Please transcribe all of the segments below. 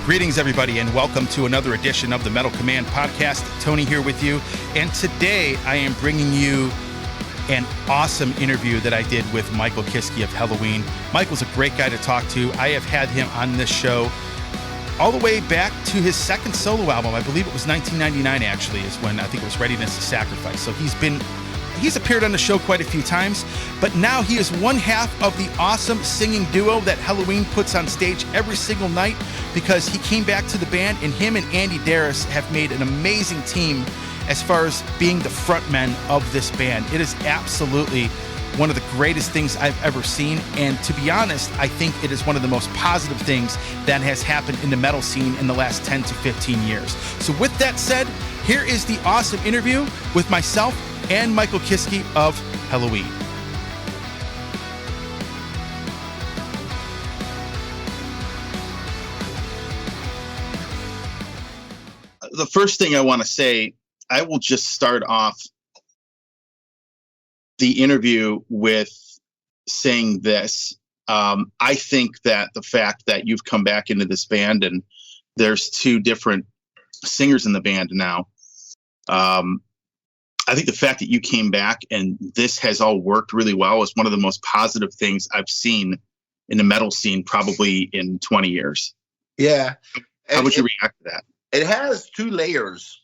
Greetings, everybody, and welcome to another edition of the Metal Command podcast. Tony here with you, and today I am bringing you an awesome interview that I did with Michael Kiske of Helloween. Michael's a great guy to talk to. I have had him on this show all the way back to his second solo album. I believe it was 1999, actually, is when I think it was Readiness to Sacrifice. So he's appeared on the show quite a few times, but now he is one half of the awesome singing duo that Helloween puts on stage every single night, because he came back to the band, and him and Andi Deris have made an amazing team as far as being the frontmen of this band. It is absolutely one of the greatest things I've ever seen, and to be honest, I think it is one of the most positive things that has happened in the metal scene in the last 10 to 15 years. So with that said, here is the awesome interview with myself and Michael Kiske of Helloween. The first thing I want to say, I will just start off the interview with saying this. I think that the fact that you've come back into this band and there's two different singers in the band now, I think the fact that you came back and this has all worked really well is one of the most positive things I've seen in the metal scene probably in 20 years. Yeah. How would you react to that? It has two layers.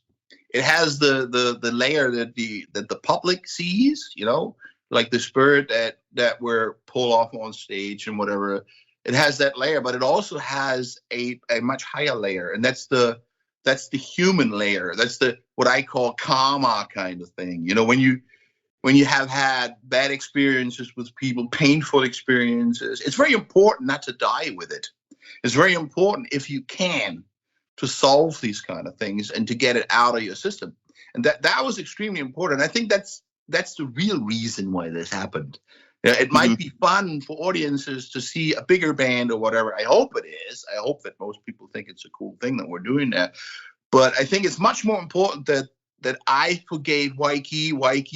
It has the layer that the public sees, you know, like the spirit that we're pulled off on stage and whatever. It has that layer, but it also has a much higher layer, and that's the human layer. That's what I call karma kind of thing. You know, when you have had bad experiences with people, painful experiences, it's very important not to die with it. It's very important, if you can, to solve these kind of things and to get it out of your system. And that was extremely important. I think that's the real reason why this happened. It might be fun for audiences to see a bigger band or whatever. I hope it is. I hope that most people think it's a cool thing that we're doing that. But I think it's much more important that I forgave Waiki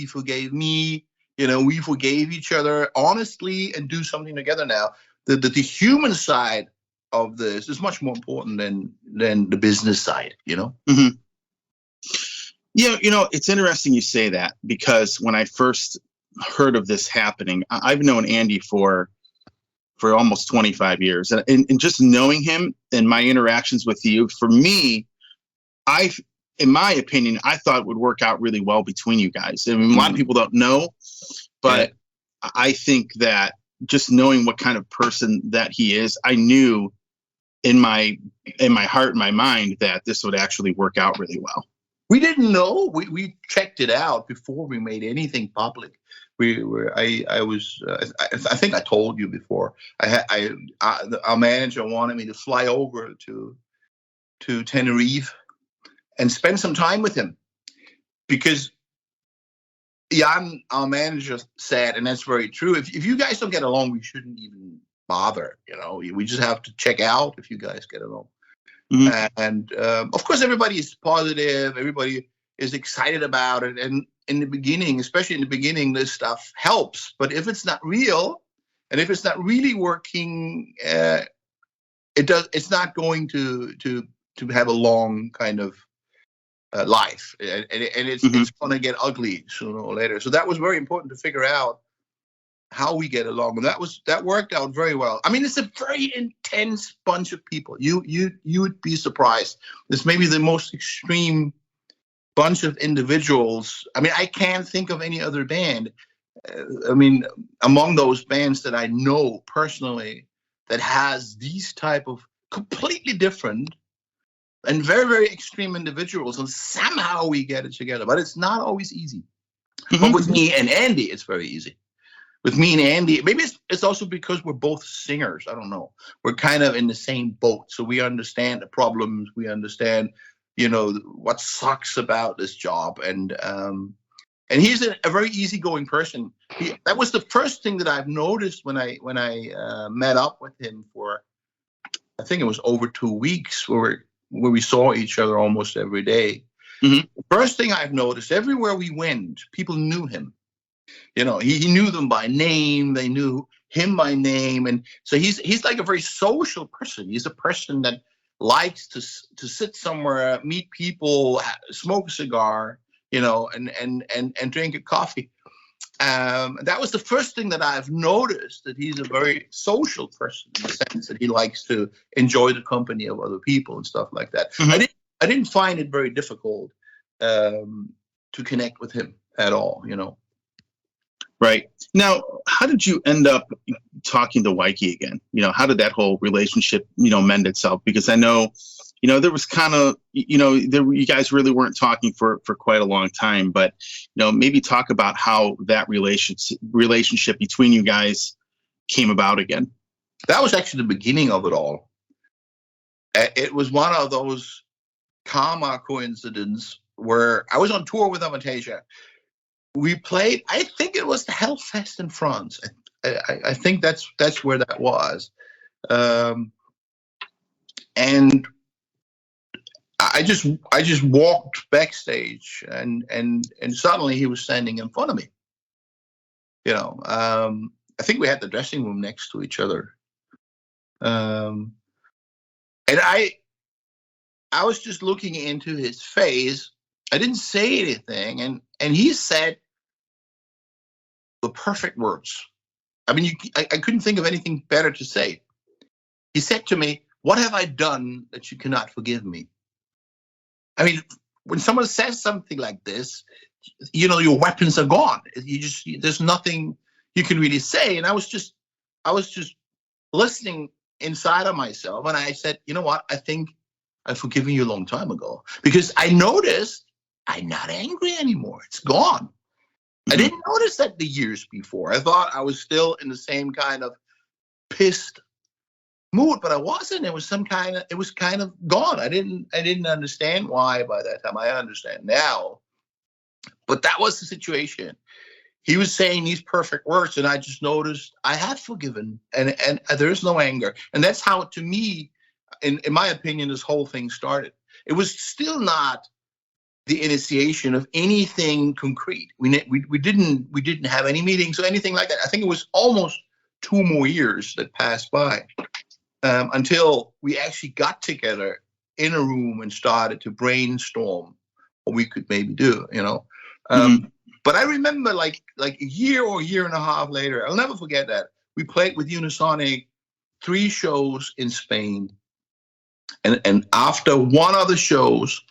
forgave me. You know, we forgave each other honestly and do something together now. The human side of this is much more important than the business side, you know? Mm-hmm. Yeah, you know, it's interesting you say that, because when I first heard of this happening, I've known Andi for almost 25 years. And just knowing him and my interactions with you, for me, in my opinion, I thought it would work out really well between you guys. I mean, a lot of people don't know, but yeah. I think that just knowing what kind of person that he is, I knew in my heart and my mind that this would actually work out really well. We didn't know. We checked it out before we made anything public. I think I told you before. Our manager wanted me to fly over to Tenerife and spend some time with him, because Jan, our manager, said, and that's very true, if you guys don't get along, we shouldn't even bother. You know, we just have to check out if you guys get along. Mm-hmm. And of course, everybody is positive. Everybody is excited about it. And in the beginning, especially in the beginning, this stuff helps. But if it's not real, and if it's not really working, it's not going to have a long kind of life, and it's going to get ugly sooner or later. So that was very important to figure out how we get along, and that worked out very well. I mean, it's a very intense bunch of people. You would be surprised. It's maybe the most extreme bunch of individuals. I mean, I can't think of any other band. I mean, among those bands that I know personally that has these type of completely different and very, very extreme individuals, and somehow we get it together. But it's not always easy. Mm-hmm. But with me and Andi, it's very easy. With me and Andi, maybe it's also because we're both singers. I don't know. We're kind of in the same boat, so we understand the problems. We understand, you know, what sucks about this job, and he's a very easygoing person. That was the first thing that I've noticed when I met up with him for, I think it was over 2 weeks, where we saw each other almost every day. Mm-hmm. The first thing I've noticed, everywhere we went, people knew him. You know, he knew them by name. They knew him by name. And so he's like a very social person. He's a person that likes to sit somewhere, meet people, smoke a cigar, and drink a coffee. That was the first thing that I've noticed, that he's a very social person in the sense that he likes to enjoy the company of other people and stuff like that. Mm-hmm. I didn't find it very difficult to connect with him at all, Right. Now, how did you end up talking to Mikey again? How did that whole relationship, mend itself? Because I know, there was kind of, you guys really weren't talking for quite a long time, but, maybe talk about how that relationship between you guys came about again. That was actually the beginning of it all. It was one of those karma coincidences where I was on tour with Avantasia. We played, I think it was the Hellfest in France. I think that's where that was. And I just walked backstage and suddenly he was standing in front of me. I think we had the dressing room next to each other. And I was just looking into his face. I didn't say anything, and he said the perfect words. I mean, I couldn't think of anything better to say. He said to me, "What have I done that you cannot forgive me?" I mean, when someone says something like this, your weapons are gone. There's nothing you can really say. And I was just listening inside of myself, and I said, "You know what? I think I've forgiven you a long time ago," because I noticed I'm not angry anymore. It's gone. Mm-hmm. I didn't notice that the years before. I thought I was still in the same kind of pissed mood, but I wasn't. It was kind of gone. I didn't understand why by that time. I understand now. But that was the situation. He was saying these perfect words, and I just noticed I had forgiven, and there's no anger. And that's how, to me, in my opinion, this whole thing started. It was still not the initiation of anything concrete. We didn't have any meetings or anything like that. I think it was almost 2 more years that passed by until we actually got together in a room and started to brainstorm what we could maybe do. But I remember like a year or a year and a half later, I'll never forget that, we played with Unisonic 3 shows in Spain. And after one of the shows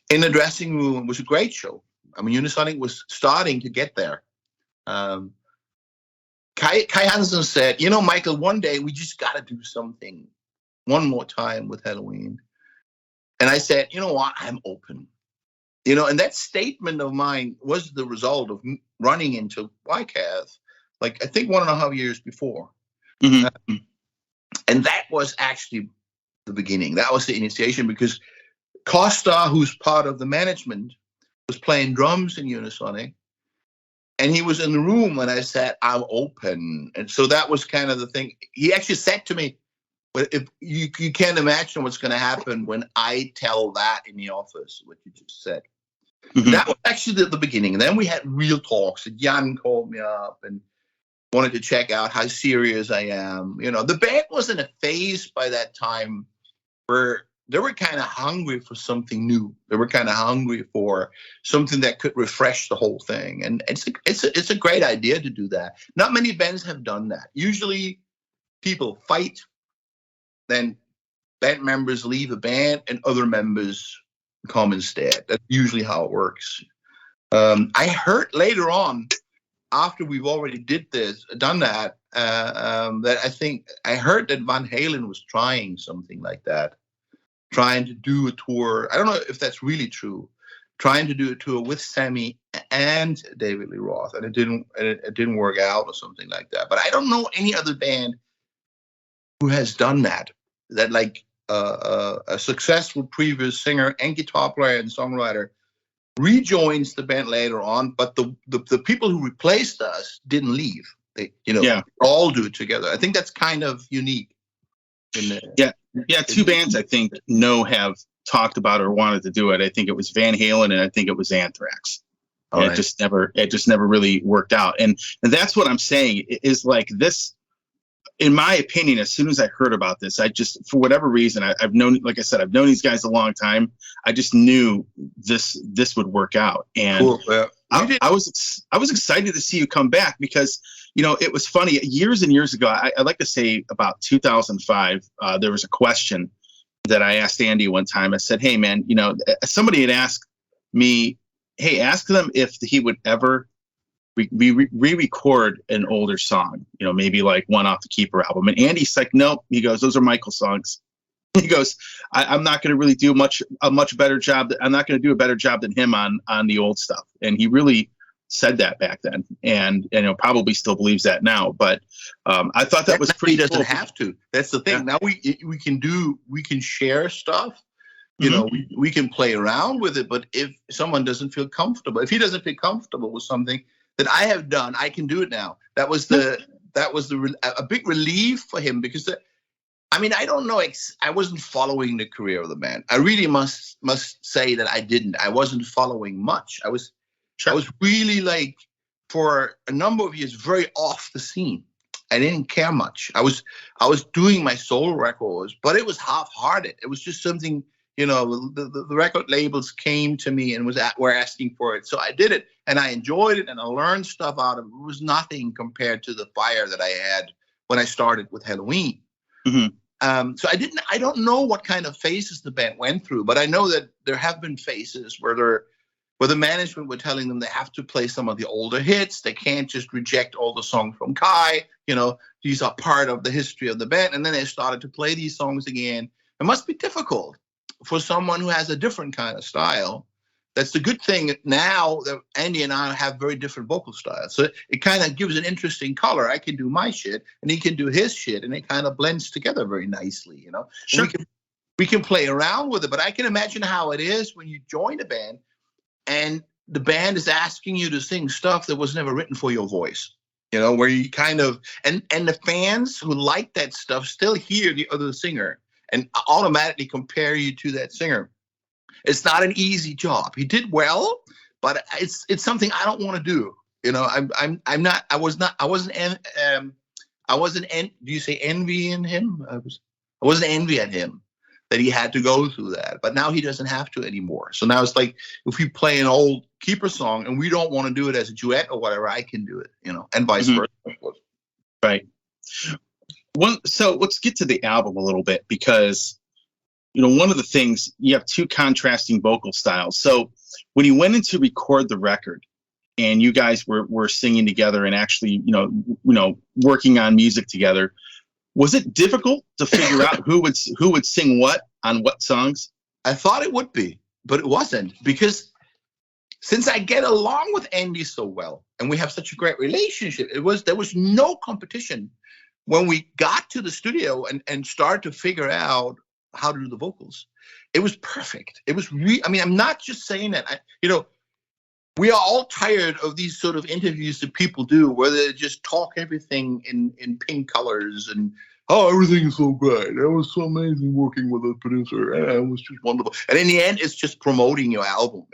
in the dressing room, it was a great show. I mean, Unisonic was starting to get there. Kai Hansen said, Michael, one day we just got to do something one more time with Helloween. And I said, you know what? I'm open. And that statement of mine was the result of running into YCAS, like I think 1.5 years before. Mm-hmm. And that was actually the beginning. That was the initiation, because Costa, who's part of the management, was playing drums in Unisonic. And he was in the room when I said, I'm open. And so that was kind of the thing. He actually said to me, but if you can't imagine what's going to happen when I tell that in the office, what you just said. Mm-hmm. That was actually the beginning. And then we had real talks. Jan called me up and wanted to check out how serious I am. The band was in a phase by that time where they were kind of hungry for something new. They were kind of hungry for something that could refresh the whole thing. And it's a great idea to do that. Not many bands have done that. Usually people fight, then band members leave a band and other members come instead. That's usually how it works. I heard later on, after we've already done that, that I think I heard that Van Halen was trying something like that, trying to do a tour. I don't know if that's really true. Trying to do a tour with Sammy and David Lee Roth, and it didn't work out or something like that. But I don't know any other band who has done that. That like a successful previous singer and guitar player and songwriter rejoins the band later on, but the people who replaced us didn't leave. They all do it together. I think that's kind of unique. Yeah, 2 bands I think have talked about or wanted to do it. I think it was Van Halen and I think it was Anthrax. Right. It just never really worked out. And that's what I'm saying is like this. in my opinion, as soon as I heard about this, I just, for whatever reason, I've known, like I said, I've known these guys a long time. I just knew this would work out. And Cool. Yeah. I was excited to see you come back because, it was funny. Years and years ago, I like to say about 2005, there was a question that I asked Andi one time. I said, hey, man, somebody had asked me, hey, ask them if he would ever re-record an older song, maybe like one off the Keeper album. And Andy's like, nope. He goes, those are Michael songs. He goes, I'm not going to really do a much better job. I'm not going to do a better job than him on the old stuff. And he really said that back then, and probably still believes that now. But I thought that was pretty. He doesn't cool. have to. That's the thing. Yeah. Now we can share stuff. We can play around with it. But if someone doesn't feel comfortable, if he doesn't feel comfortable with something that I have done, I can do it now. That was a big relief for him because I don't know. I wasn't following the career of the band. I really must say that I didn't. I wasn't following much. I was really, like, for a number of years, very off the scene. I didn't care much. I was doing my solo records, but it was half-hearted. It was just something, the record labels came to me and were asking for it. So I did it, and I enjoyed it, and I learned stuff out of it. It was nothing compared to the fire that I had when I started with Helloween. Mm-hmm. So I don't know what kind of phases the band went through, but I know that there have been phases where the management were telling them they have to play some of the older hits. They can't just reject all the songs from Kai. These are part of the history of the band. And then they started to play these songs again. It must be difficult for someone who has a different kind of style. That's the good thing now that Andi and I have very different vocal styles. So it kind of gives an interesting color. I can do my shit and he can do his shit, and it kind of blends together very nicely, Sure. We can play around with it, but I can imagine how it is when you join a band and the band is asking you to sing stuff that was never written for your voice, where you kind of, and the fans who like that stuff still hear the other singer and automatically compare you to that singer. It's not an easy job. He did well, but it's something I don't want to do. I wasn't, do you say envying him? I wasn't envying him that he had to go through that, but now he doesn't have to anymore. So now it's like, if we play an old Keeper song and we don't want to do it as a duet or whatever, I can do it, and vice versa. Right. Well, so let's get to the album a little bit, because, one of the things, you have two contrasting vocal styles. So when you went in to record the record and you guys were singing together and actually, working on music together, was it difficult to figure out who would sing what on what songs? I thought it would be, but it wasn't, because since I get along with Andi so well and we have such a great relationship, there was no competition when we got to the studio and started to figure out how to do the vocals. It was perfect. It was I'm not just saying that. We are all tired of these sort of interviews that people do where they just talk everything in pink colors and, oh, everything's so great. It was so amazing working with a producer. It was just wonderful. And in the end, it's just promoting your album,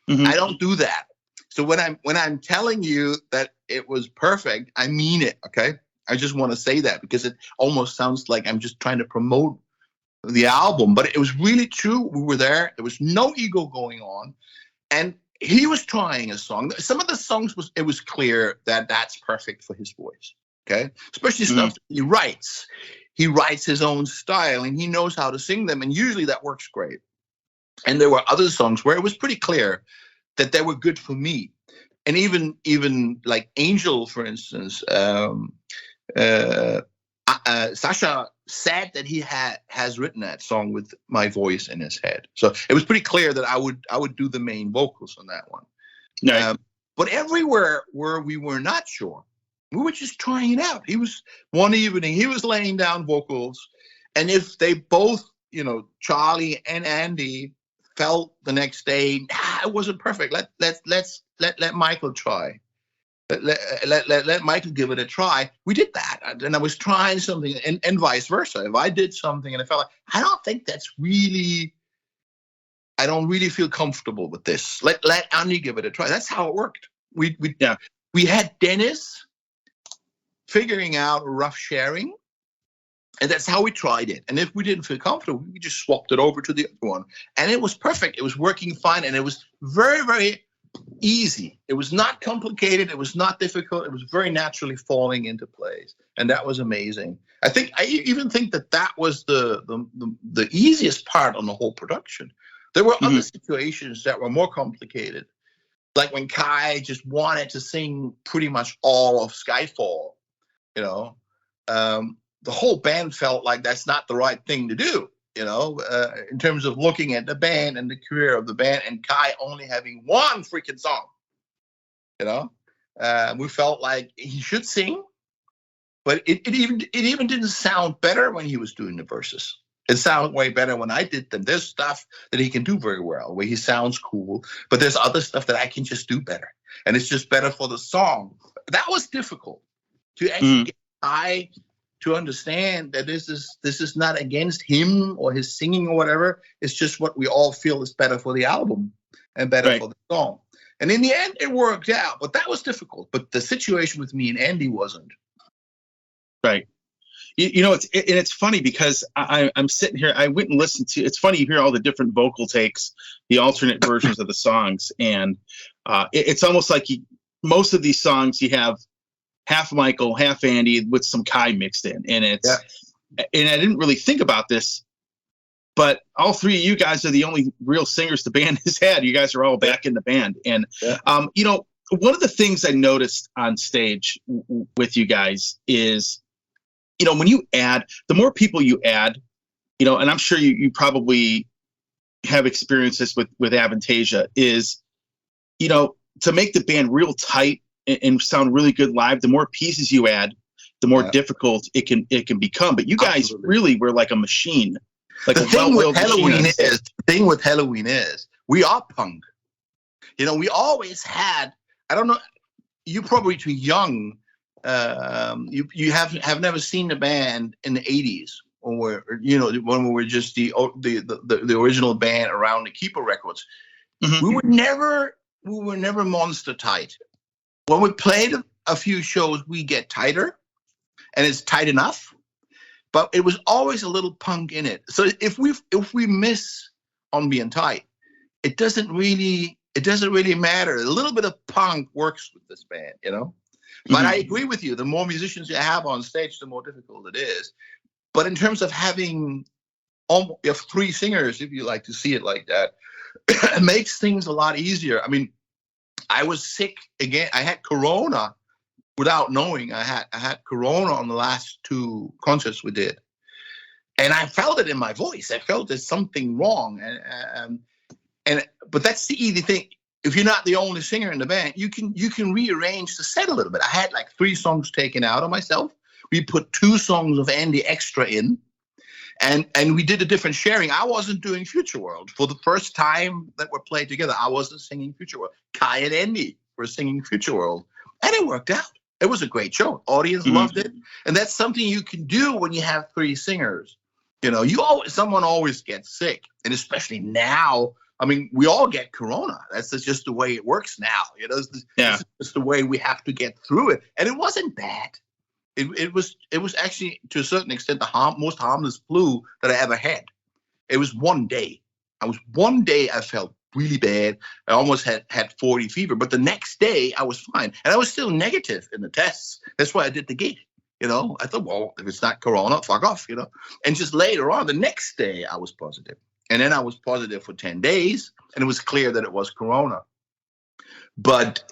Mm-hmm. I don't do that. So when I'm telling you that it was perfect, I mean it, okay? I just want to say that because it almost sounds like I'm just trying to promote the album, but it was really true. We were there. There was no ego going on. And he was trying a song. Some of the songs it was clear that that's perfect for his voice. Okay. Especially stuff that he writes. He writes his own style and he knows how to sing them. And usually that works great. And there were other songs where it was pretty clear that they were good for me. And even like Angel, for instance, Sasha said that he has written that song with my voice in his head. So it was pretty clear that I would do the main vocals on that one. Right. But everywhere where we were not sure, we were just trying it out. One evening, he was laying down vocals. And if they both, Charlie and Andi felt the next day, it wasn't perfect. Let Michael try. Let Michael give it a try. We did that, and I was trying something, and vice versa. If I did something and I felt like I don't really feel comfortable with this, let Andi give it a try. That's how it worked. We had Dennis figuring out rough sharing And that's how we tried it. And if we didn't feel comfortable, we just swapped it over to the other one. And it was perfect. It was working fine. And it was very, very easy. It was not complicated. It was not difficult. It was very naturally falling into place. And that was amazing. I even think that was the easiest part on the whole production. There were other situations that were more complicated. Like when Kai just wanted to sing pretty much all of Skyfall, you know, the whole band felt like that's not the right thing to do, you know, in terms of looking at the band and the career of the band, and Kai only having one freaking song, you know. We felt like he should sing, but it even didn't sound better when he was doing the verses. It sounded way better when I did them. There's stuff that he can do very well, where he sounds cool, but there's other stuff that I can just do better, and it's just better for the song. That was difficult to actually get Kai to understand that this is not against him or his singing or whatever. It's just what we all feel is better for the album and better for the song. And in the end, it worked out, but that was difficult. But the situation with me and Andi wasn't. Right. You know, it's funny because I'm sitting here. I went and listened to. It's funny you hear all the different vocal takes, the alternate versions of the songs, and it's almost like most of these songs you have half Michael, half Andi with some Kai mixed in, and and I didn't really think about this, but all three of you guys are the only real singers the band has had. You guys are all back in the band, and you know, one of the things I noticed on stage with you guys is, you know, when you add, the more people you add, you know, and I'm sure you probably have experiences with Avantasia, is, you know, to make the band real tight and sound really good live, the more pieces you add, the more difficult it can become. But you guys really were like a machine. Like the thing with Helloween is we are punk. You know, we always had, I don't know, you're probably too young. You have never seen the band in the 80s, or you know, when we were just the original band around the Keeper Records. We were never monster tight. When we played a few shows, we get tighter, and it's tight enough, but it was always a little punk in it. So if we miss on being tight, it doesn't really matter. A little bit of punk works with this band, you know. But I agree with you. The more musicians you have on stage, the more difficult it is. But in terms of having you have three singers, if you like to see it like that, it makes things a lot easier. I mean, I was sick again. I had corona without knowing. I had corona on the last two concerts we did, and I felt it in my voice. I felt there's something wrong, but that's the easy thing. If you're not the only singer in the band, you can rearrange the set a little bit. I had like 3 songs taken out of myself. We put 2 songs of Andi extra in, and we did a different sharing. I wasn't doing Future World for the first time that we played together. I wasn't singing Future World. Kai and Andi were singing Future World, and it worked out. It was a great show. Audience loved it, and that's something you can do when you have 3 singers. You know, someone always gets sick, and especially now. I mean, we all get corona. That's just the way it works now. You know, this is just the way we have to get through it. And it wasn't bad. It was actually, to a certain extent, the most harmless flu that I ever had. It was one day. One day I felt really bad. I almost had 40 fever. But the next day I was fine. And I was still negative in the tests. That's why I did the gig. You know, I thought, well, if it's not corona, fuck off, you know. And just later on, the next day I was positive. And then I was positive for 10 days, and it was clear that it was corona. But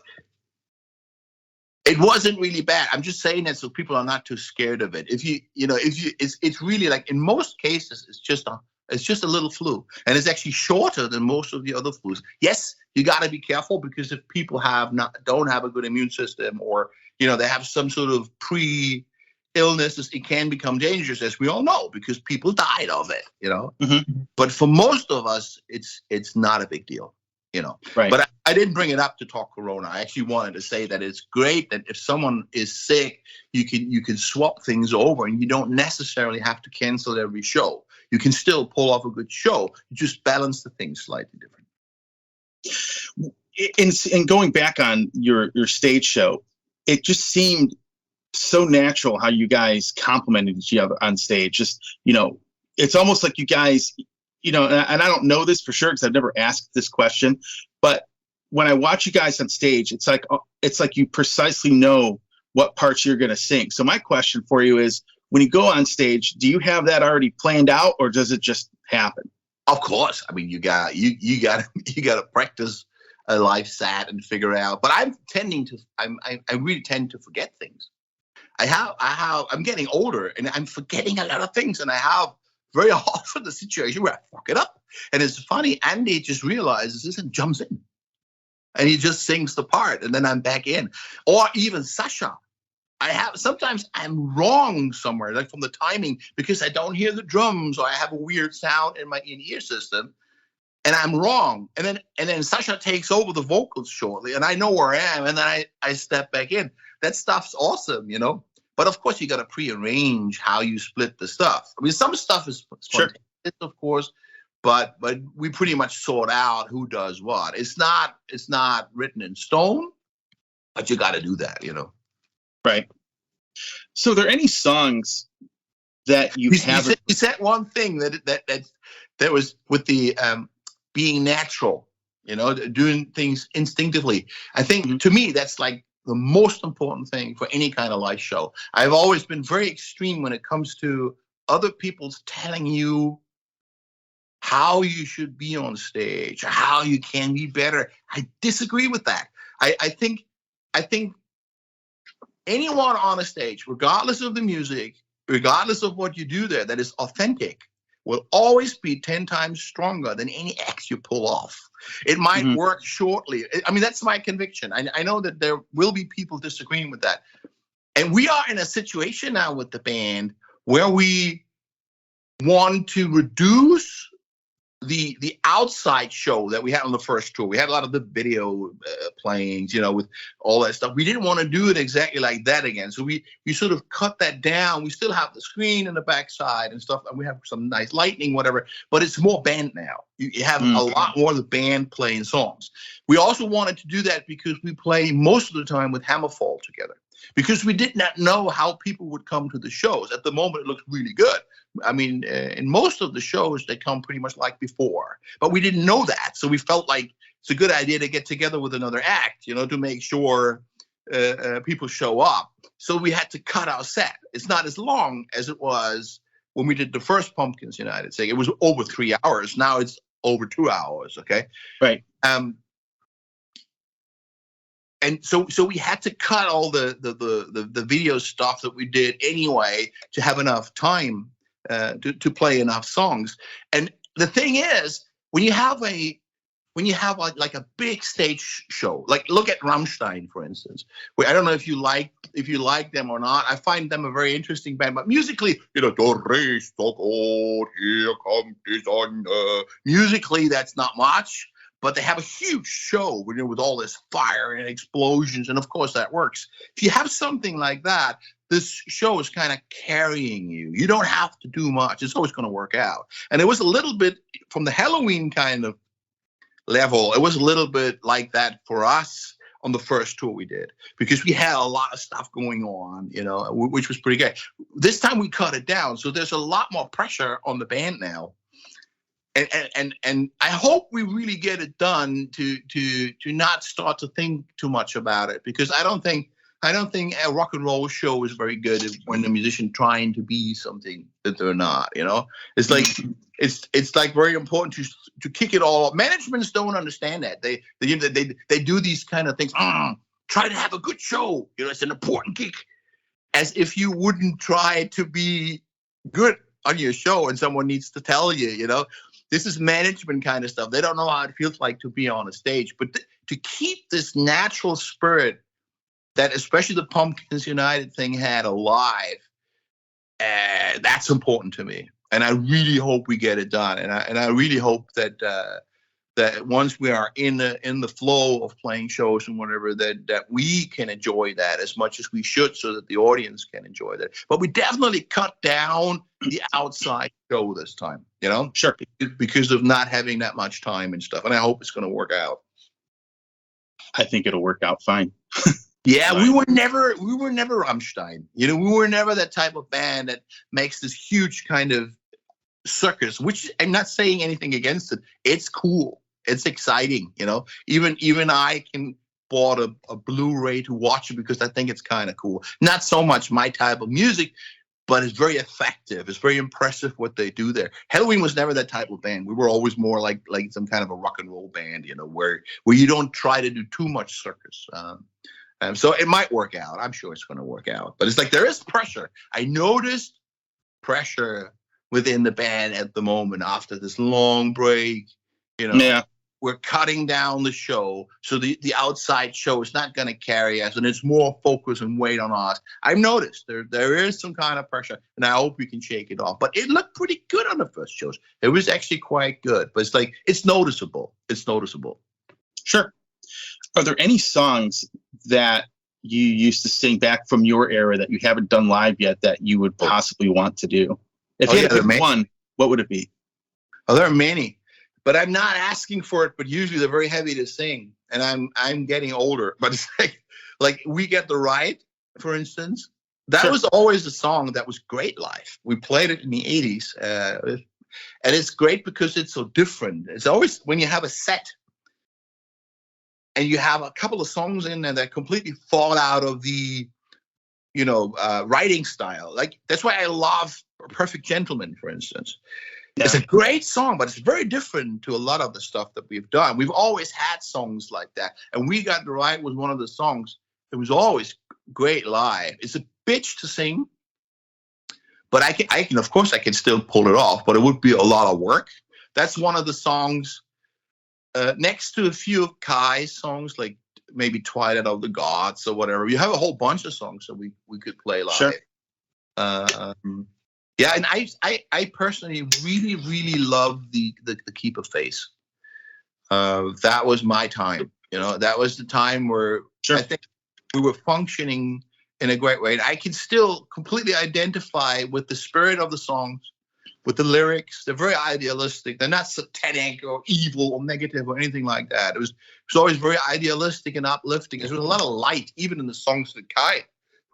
it wasn't really bad. I'm just saying that so people are not too scared of it. It's really like, in most cases, it's just a little flu, and it's actually shorter than most of the other flus. Yes, you got to be careful, because if people don't have a good immune system, or you know, they have some sort of illnesses, it can become dangerous, as we all know, because people died of it, you know. But for most of us, it's not a big deal, you know. Right. But I didn't bring it up to talk corona. I actually wanted to say that it's great that if someone is sick, you can swap things over, and you don't necessarily have to cancel every show. You can still pull off a good show. You just balance the things slightly different. In going back on your stage show, it just seemed so natural how you guys complimented each other on stage. Just, it's almost like you guys, and I don't know this for sure because I've never asked this question, but when I watch you guys on stage, it's like you precisely know what parts you're going to sing. So my question for you is, when you go on stage, do you have that already planned out, or does it just happen? Of course. I mean, you got to practice a live set and figure out. But I really tend to forget things. I'm getting older and I'm forgetting a lot of things, and I have very often the situation where I fuck it up. And it's funny, Andi just realizes this and jumps in, and he just sings the part, and then I'm back in. Or even Sasha. Sometimes I'm wrong somewhere, like from the timing, because I don't hear the drums or I have a weird sound in my in-ear system, and I'm wrong. And then Sasha takes over the vocals shortly, and I know where I am, and then I step back in. That stuff's awesome, But of course, you got to prearrange how you split the stuff. I mean, some stuff is spontaneous, of course, but we pretty much sort out who does what. It's not written in stone, but you got to do that, Right. So are there any songs that you haven't? You said one thing that was with the being natural, doing things instinctively. I think to me that's like the most important thing for any kind of live show. I've always been very extreme when it comes to other people's telling you how you should be on stage, or how you can be better. I disagree with that. I think anyone on a stage, regardless of the music, regardless of what you do there, that is authentic, will always be 10 times stronger than any act you pull off. It might work shortly. I mean, that's my conviction. I know that there will be people disagreeing with that. And we are in a situation now with the band where we want to reduce the outside show that we had on the first tour. We had a lot of the video playings, with all that stuff. We didn't want to do it exactly like that again. So we sort of cut that down. We still have the screen in the backside and stuff, and we have some nice lighting, whatever, but it's more band now. You have a lot more of the band playing songs. We also wanted to do that because we play most of the time with Hammerfall together, because we did not know how people would come to the shows. At the moment, it looks really good. I mean, in most of the shows, they come pretty much like before, but we didn't know that. So we felt like it's a good idea to get together with another act, to make sure people show up. So we had to cut our set. It's not as long as it was when we did the first Pumpkins United thing. It was over 3 hours. Now it's over 2 hours. Okay. Right. And so we had to cut all the video stuff that we did anyway to have enough time to play enough songs. And the thing is, when you have like a big stage show, like look at Rammstein, for instance. I don't know if you like them or not. I find them a very interesting band, but musically, Do re so good, here comes the sun. Musically, that's not much. But they have a huge show, with all this fire and explosions, and of course that works. If you have something like that, this show is kind of carrying you. You don't have to do much. It's always going to work out. And it was a little bit from the Helloween kind of level. It was a little bit like that for us on the first tour we did, because we had a lot of stuff going on, which was pretty good. This time we cut it down, so there's a lot more pressure on the band now. And I hope we really get it done to not start to think too much about it, because I don't think a rock and roll show is very good when the musician trying to be something that they're not. It's like it's like very important to kick it all off. Managements don't understand that. They do these kind of things. Try to have a good show. It's an important gig, as if you wouldn't try to be good on your show and someone needs to tell you. This is management kind of stuff. They don't know how it feels like to be on a stage. But to keep this natural spirit that especially the Pumpkins United thing had alive, that's important to me. And I really hope we get it done. And I really hope that that once we are in the flow of playing shows and whatever, that we can enjoy that as much as we should, so that the audience can enjoy that. But we definitely cut down the outside show this time, Sure. Because of not having that much time and stuff. And I hope it's going to work out. I think it'll work out fine. Yeah, Right. we were never Rammstein. You know, we were never that type of band that makes this huge kind of circus, which I'm not saying anything against it. It's cool. It's exciting, you know. Even I can bought a Blu-ray to watch it because I think it's kind of cool. Not so much my type of music, but it's very effective. It's very impressive what they do there. Helloween was never that type of band. We were always more like some kind of a rock and roll band, you know, where you don't try to do too much circus. So it might work out. I'm sure it's going to work out. But it's like there is pressure. I noticed pressure within the band at the moment after this long break. You know, Yeah. we're cutting down the show, so the outside show is not going to carry us, and it's more focus and weight on us. I've noticed there is some kind of pressure, and I hope we can shake it off. But it looked pretty good on the first shows. It was actually quite good, but it's like it's noticeable. It's noticeable. Sure. Are there any songs that you used to sing back from your era that you haven't done live yet that you would possibly want to do? If you had to pick one, what would it be? Oh, there are many, but I'm not asking for it. But usually they're very heavy to sing, and I'm getting older. But it's like We Get the Right, for instance. That was always a song that was great live. We played it in the 80s, and it's great because it's so different. It's always when you have a set and you have a couple of songs in there that completely fall out of the, writing style. Like, that's why I love Perfect Gentleman, for instance. Yeah. It's a great song, but it's very different to a lot of the stuff that we've done. We've always had songs like that. And We Got the Right was one of the songs. It was always great live. It's a bitch to sing, but I can, of course, I can still pull it off, but it would be a lot of work. That's one of the songs next to a few of Kai's songs, like maybe Twilight of the Gods or whatever. You have a whole bunch of songs that we could play live. Sure. Yeah, and I personally really, really love the Keep of Faith. That was my time. That was the time where I think we were functioning in a great way. And I can still completely identify with the spirit of the songs, with the lyrics. They're very idealistic. They're not satanic or evil or negative or anything like that. It was always very idealistic and uplifting. There was a lot of light, even in the songs that Kai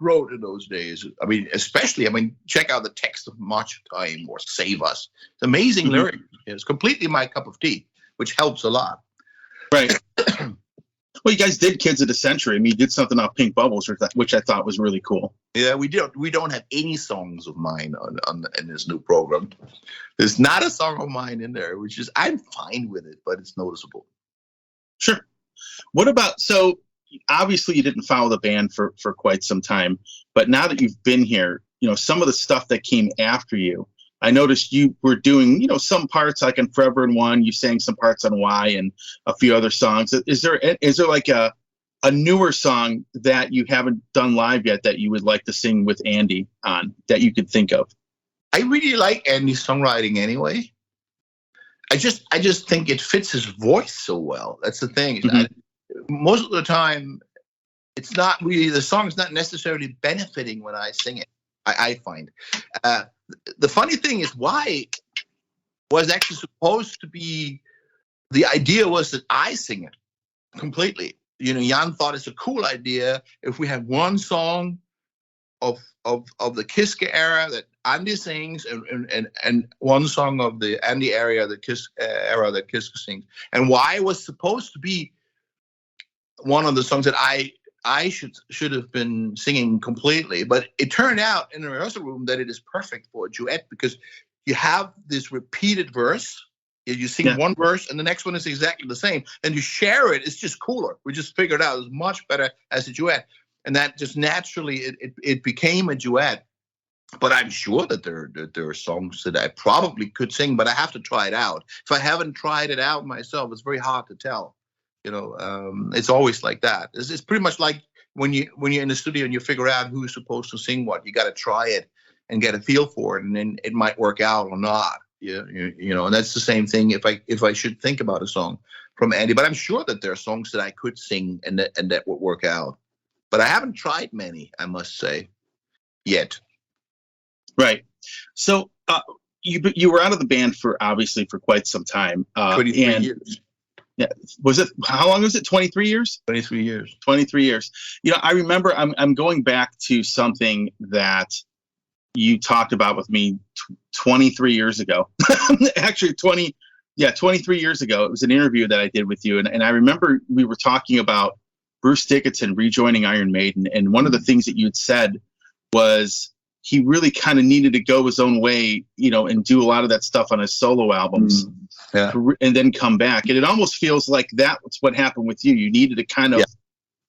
wrote in those days. I mean, check out the text of March of Time or Save Us. It's amazing lyrics. It's completely my cup of tea, which helps a lot. Right. Well, you guys did Kids of the Century. I mean, you did something off Pink Bubbles, which I thought was really cool. Yeah, we don't have any songs of mine in this new program. There's not a song of mine in there, which is, I'm fine with it, but it's noticeable. Sure. What about, so obviously you didn't follow the band for quite some time, but now that you've been here, some of the stuff that came after you, I noticed you were doing, some parts like on Forever and One, you sang some parts on Why and a few other songs. Is there like a newer song that you haven't done live yet that you would like to sing with Andi on that you could think of? I really like Andi's songwriting anyway. I just think it fits his voice so well. That's the thing. Most of the time, it's not really, the song's not necessarily benefiting when I sing it, I find. The funny thing is, Why was actually supposed to be, the idea was that I sing it completely. Jan thought it's a cool idea if we had one song of the Kiske era that Andi sings and one song of the Andi era that Kiske sings. And Why was supposed to be one of the songs that I should have been singing completely, but it turned out in the rehearsal room that it is perfect for a duet because you have this repeated verse. You sing one verse and the next one is exactly the same, and you share it. It's just cooler. We just figured out it's much better as a duet, and that just naturally it became a duet. But I'm sure that there are songs that I probably could sing, but I have to try it out. If I haven't tried it out myself, it's very hard to tell. It's always like that. It's pretty much like when you're in the studio and you figure out who's supposed to sing what. You got to try it and get a feel for it, and then it might work out or not. And that's the same thing if I should think about a song from Andi. But I'm sure that there are songs that I could sing and that would work out. But I haven't tried many, I must say, yet. Right. So you were out of the band for quite some time. 23 years. Yeah. How long was it? 23 years? 23 years. 23 years. I remember I'm going back to something that you talked about with me 23 years ago. Actually, 23 years ago. It was an interview that I did with you. And I remember we were talking about Bruce Dickinson rejoining Iron Maiden. And one of the things that you had said was he really kind of needed to go his own way, and do a lot of that stuff on his solo albums. Yeah. And then come back. And it almost feels like that's what happened with you. You needed to kind of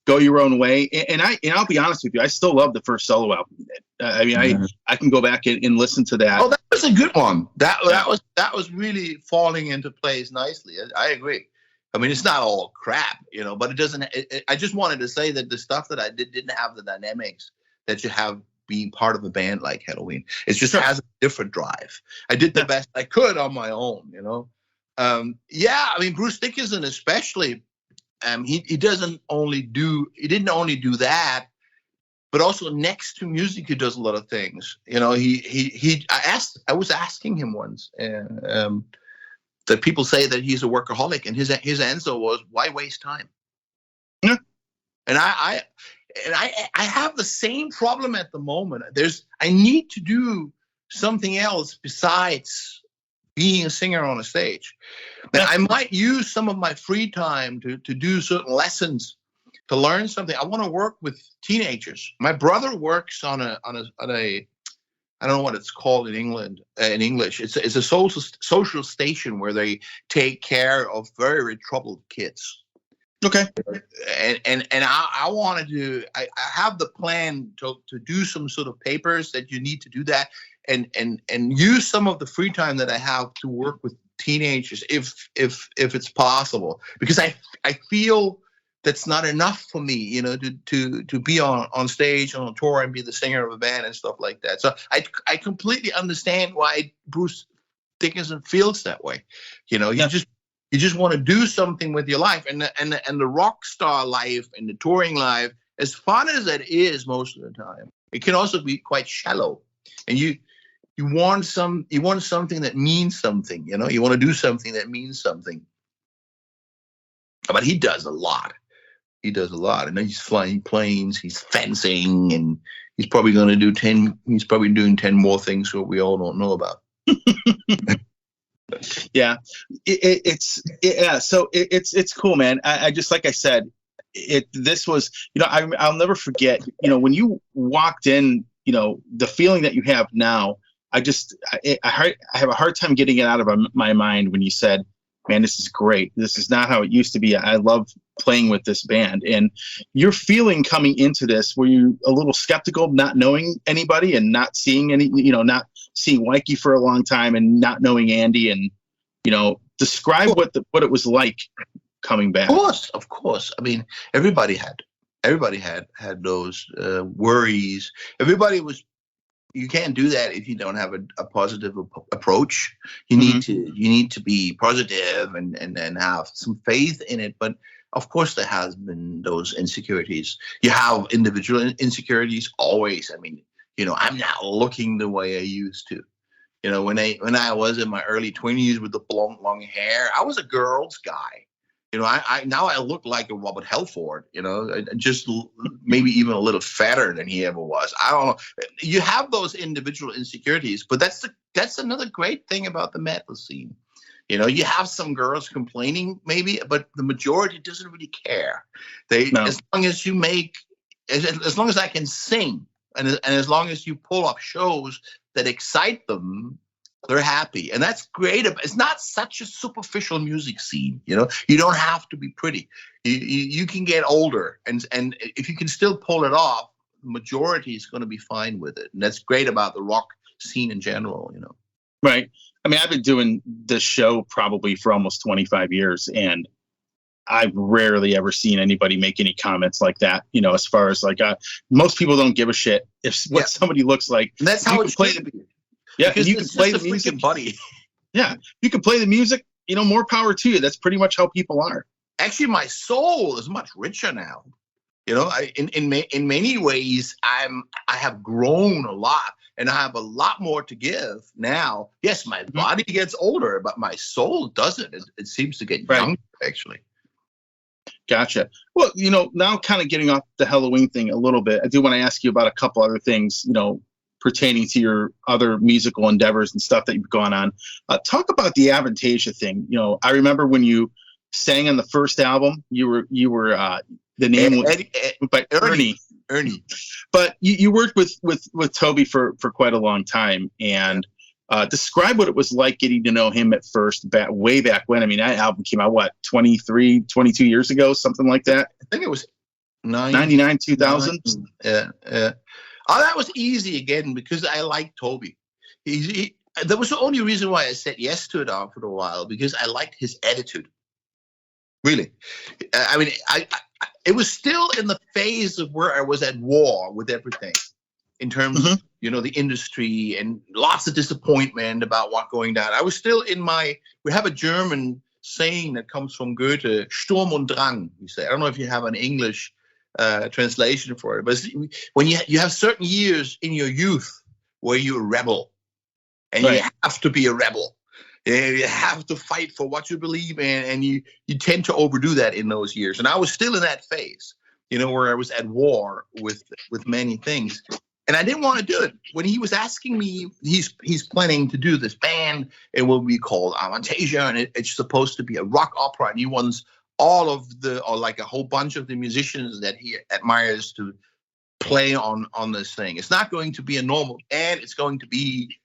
go your own way. And I'll be honest with you, I still love the first solo album you did. I can go back and listen to that. Oh, that was a good one. That was really falling into place nicely. I agree. I mean, it's not all crap, but it doesn't. I just wanted to say that the stuff that I did didn't have the dynamics that you have being part of a band like Helloween. It just has a different drive. I did the best I could on my own, I mean, Bruce Dickinson especially, he didn't only do that, but also next to music, he does a lot of things. I was asking him once, that people say that he's a workaholic, and his answer was, why waste time? Yeah. And I have the same problem at the moment. I need to do something else besides being a singer on a stage. And I might use some of my free time to do certain lessons, to learn something. I want to work with teenagers. My brother works on a I don't know what it's called in English. It's a social station where they take care of very troubled kids. Okay. And I wanted to. I have the plan to do some sort of papers that you need to do that, and use some of the free time that I have to work with teenagers if it's possible, because I feel that's not enough for me, to be on stage on a tour and be the singer of a band and stuff like that. So I completely understand why Bruce Dickinson feels that way. You just want to do something with your life, and the rock star life and the touring life, as fun as that is most of the time, it can also be quite shallow. And you want something that means something. You want to do something that means something. But he does a lot. And he's flying planes, he's fencing, and he's probably going to do 10. He's probably doing 10 more things that we all don't know about. Yeah, so it's cool, man. I just, like I said, this was, I'll never forget, when you walked in, the feeling that you have now. I have a hard time getting it out of my mind when you said, man, this is great. This is not how it used to be. I love playing with this band. And your feeling coming into this, were you a little skeptical, not knowing anybody and not seeing not seeing Mikey for a long time and not knowing Andi, and, describe what it was like coming back? Of course. I mean, everybody had those worries. You can't do that if you don't have a positive approach. You need to be positive and have some faith in it. But of course, there has been those insecurities. You have individual insecurities always. I mean, I'm not looking the way I used to. When I was in my early 20s with the long hair, I was a girl's guy. I now I look like a Robert Halford, just maybe even a little fatter than he ever was. I don't know. You have those individual insecurities, but that's another great thing about the metal scene. You have some girls complaining maybe, but the majority doesn't really care. As long as you as long as I can sing, and as long as you pull off shows that excite them, they're happy. And that's great. It's not such a superficial music scene. You don't have to be pretty. You can get older, and if you can still pull it off, the majority is going to be fine with it. And that's great about the rock scene in general. Right. I mean, I've been doing this show probably for almost 25 years, and I've rarely ever seen anybody make any comments like that. As far as most people don't give a shit if what somebody looks like. And that's how it should be. Yeah, because you can play the music, buddy. Yeah, you can play the music. More power to you. That's pretty much how people are. Actually, my soul is much richer now. In many ways, I have grown a lot, and I have a lot more to give now. Yes, my body gets older, but my soul doesn't. It seems to get younger, actually. Gotcha. Well, now kind of getting off the Helloween thing a little bit, I do want to ask you about a couple other things, pertaining to your other musical endeavors and stuff that you've gone on. Talk about the Avantasia thing. I remember when you sang on the first album, you were the name was Ernie. But you worked with Toby for quite a long time, and describe what it was like getting to know him at first, way back when. I mean, that album came out, 22 years ago, something like that? I think it was 99, 2000? Yeah. Oh, that was easy again because I liked Toby. That was the only reason why I said yes to it after a while, because I liked his attitude. Really. I mean, it was still in the phase of where I was at war with everything in terms of, the industry and lots of disappointment about what going down. I was still we have a German saying that comes from Goethe, Sturm und Drang, you say. I don't know if you have an English translation for it, but when you have certain years in your youth where you're a rebel, and you have to be a rebel, you have to fight for what you believe in, and you tend to overdo that in those years. And I was still in that phase, where I was at war with many things, and I didn't want to do it. When he was asking me, he's planning to do this band, it will be called Avantasia, and it's supposed to be a rock opera, and he wants all of a whole bunch of the musicians that he admires to play on this thing. It's not going to be a normal band. It's going to be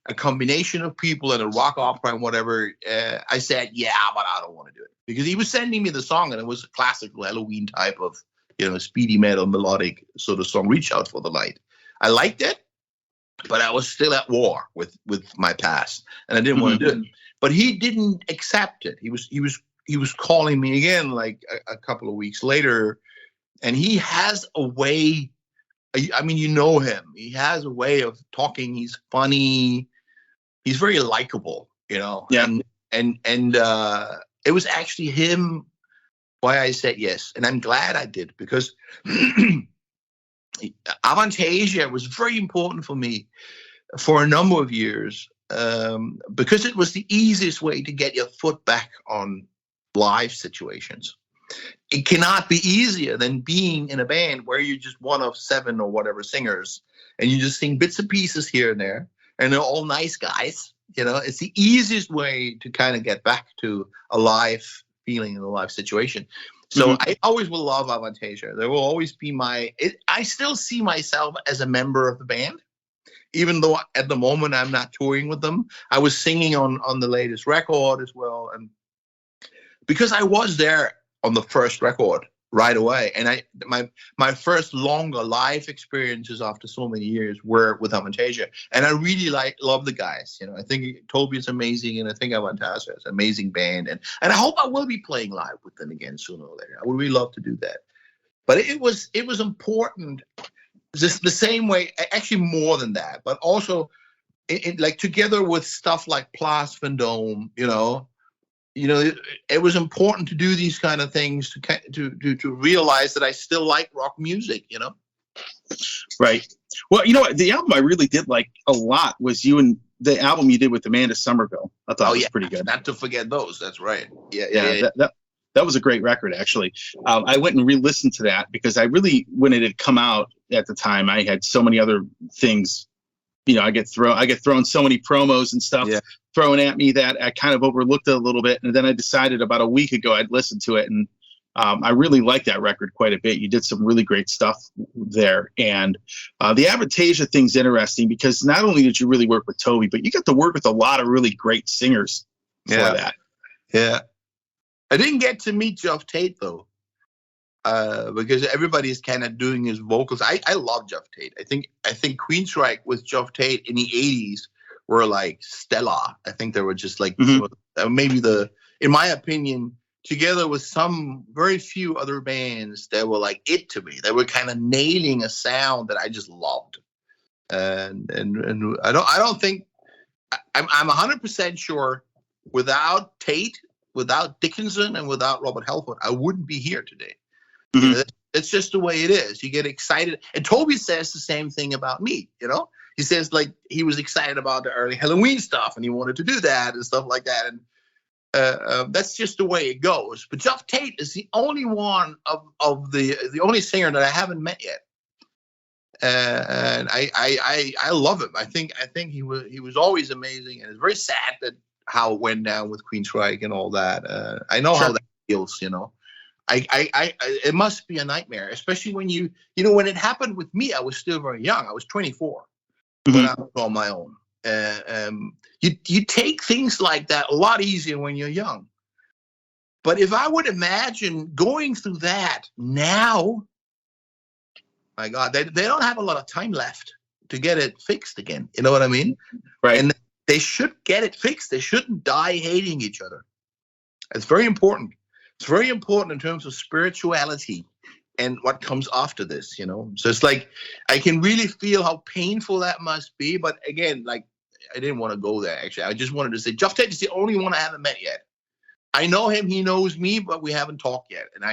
a combination of people and a rock opera and whatever. I said, yeah, but I don't want to do it, because he was sending me the song, and it was a classical Helloween type of, speedy metal melodic sort of song, Reach Out for the Light. I liked it, but I was still at war with my past, and I didn't want to do it. But he didn't accept it. He was calling me again like a couple of weeks later, and he has a way. I mean, him. He has a way of talking. He's funny. He's very likable, Yeah. And it was actually him why I said yes, and I'm glad I did, because Avantasia was very important for me for a number of years, because it was the easiest way to get your foot back on live situations. It cannot be easier than being in a band where you're just one of 7 or whatever singers, and you just sing bits and pieces here and there, and they're all nice guys. It's the easiest way to kind of get back to a live feeling in a live situation. So I always will love Avantasia. There will always be I still see myself as a member of the band, even though at the moment I'm not touring with them. I was singing on the latest record as well, and because I was there on the first record right away, and my first longer live experiences after so many years were with Avantasia, and I really love the guys. I think Toby is amazing, and I think Avantasia is an amazing band, and I hope I will be playing live with them again sooner or later. I would really love to do that. But it was important, just the same way, actually more than that, but also like together with stuff like Place Vendôme, it was important to do these kind of things to realize that I still like rock music, Right. Well, the album I really did like a lot was the album you did with Amanda Somerville. I thought it was pretty good. Not to forget those. That's right. Yeah. That was a great record, actually. I went and re-listened to that because when it had come out at the time, I had so many other things. I get thrown so many promos and stuff thrown at me that I kind of overlooked it a little bit. And then I decided about a week ago I'd listen to it, and I really like that record quite a bit. You did some really great stuff there. And the Avantasia thing's interesting because not only did you really work with Toby, but you got to work with a lot of really great singers for that. Yeah. I didn't get to meet Geoff Tate, though. Because everybody's kind of doing his vocals. I love Geoff Tate. I think Queensryche with Geoff Tate in the 80s were like stellar. I think they were just like maybe in my opinion, together with some very few other bands that were like it to me. They were kind of nailing a sound that I just loved. And I don't think I'm 100% sure without Tate, without Dickinson, and without Robert Halford, I wouldn't be here today. It's just the way it is. You get excited. And Toby says the same thing about me, you know? He says, like, he was excited about the early Helloween stuff and he wanted to do that and stuff like that. And that's just the way it goes. But Geoff Tate is the only one of the only singer that I haven't met yet. And I love him. I think he was always amazing, and it's very sad that how it went down with Queensryche and all that. I know how that feels, you know. It must be a nightmare, especially when when it happened with me. I was still very young. I was 24 when I was on my own. You take things like that a lot easier when you're young. But if I would imagine going through that now, my God, they don't have a lot of time left to get it fixed again. You know what I mean? Right. And they should get it fixed. They shouldn't die hating each other. It's very important. It's very important in terms of spirituality and what comes after this, you know? So it's like, I can really feel how painful that must be. But again, like, I didn't want to go there, actually. I just wanted to say, Geoff Tate is the only one I haven't met yet. I know him, he knows me, but we haven't talked yet. And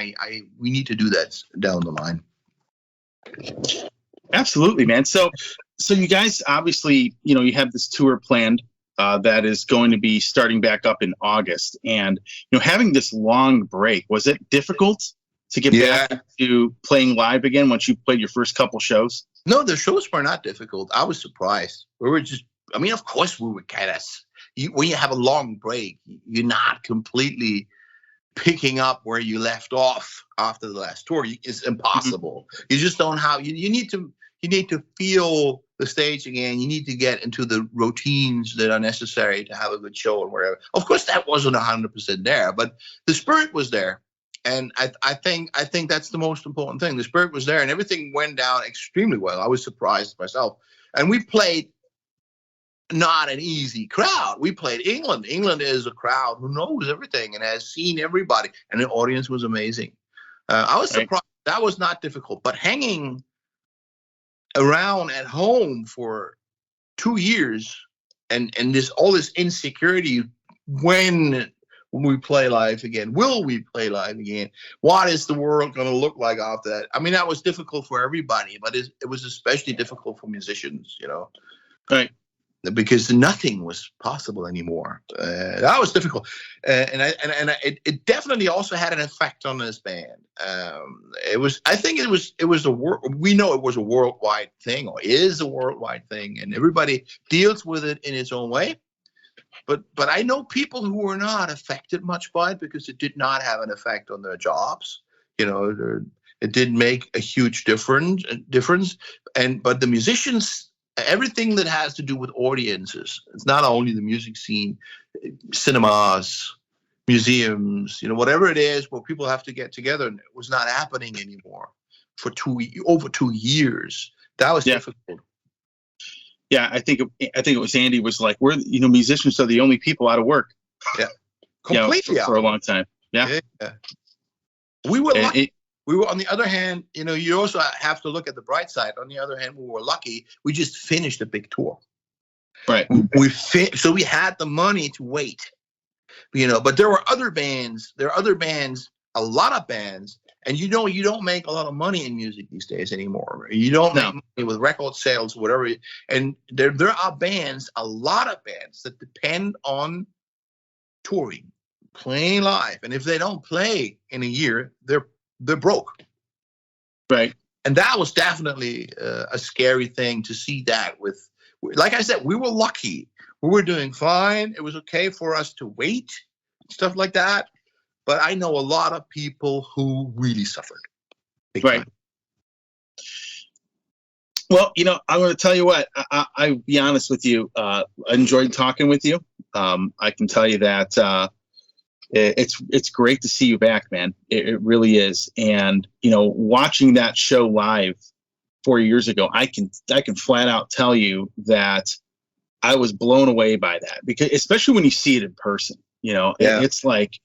we need to do that down the line. Absolutely, man. So you guys obviously, you have this tour planned that is going to be starting back up in August, and having this long break, was it difficult to get back to playing live again once you played your first couple shows? No, the shows were not difficult. I was surprised. We were just, I mean, of course we were kind of, when you have a long break, you're not completely picking up where you left off after the last tour. It's impossible. You just don't have, you need to feel the stage again. You need to get into the routines that are necessary to have a good show and whatever. Of course, that wasn't 100% there, but the spirit was there. And I think that's the most important thing. The spirit was there and everything went down extremely well. I was surprised myself. And we played not an easy crowd. We played England. England is a crowd who knows everything and has seen everybody. And the audience was amazing. I was surprised. That was not difficult. But hanging around at home for 2 years and all this insecurity, when we play live again? Will we play live again? What is the world going to look like after that? I mean, that was difficult for everybody, but it was especially difficult for musicians, Right. Because nothing was possible anymore. That was difficult, and it definitely also had an effect on this band. I think it was we know it was a worldwide thing, or is a worldwide thing, and everybody deals with it in its own way. But I know people who were not affected much by it because it did not have an effect on their jobs. It didn't make a huge difference. But the musicians, everything that has to do with audiences, it's not only the music scene, cinemas, museums, whatever it is where people have to get together, and it was not happening anymore for over 2 years. That was difficult. Yeah, I think it was Andy was like, we're musicians are the only people out of work. Yeah, completely for a long time. Yeah. We were lucky. We were, on the other hand, you also have to look at the bright side. On the other hand, we were lucky. We just finished a big tour. Right. So we had the money to wait. But there were other bands. There are other bands, a lot of bands. And you don't make a lot of money in music these days anymore. You don't make money with record sales, whatever. And there are bands, a lot of bands that depend on touring, playing live. And if they don't play in a year, they're broke. Right. And that was definitely a scary thing to see that with, like I said, we were lucky. We were doing fine. It was okay for us to wait, stuff like that. But I know a lot of people who really suffered. Right. Well, I'm going to tell you what, I'll be honest with you. I enjoyed talking with you. I can tell you that it's great to see you back, man. It really is. And, watching that show live 4 years ago, I can flat out tell you that I was blown away by that, because especially when you see it in person, it's like,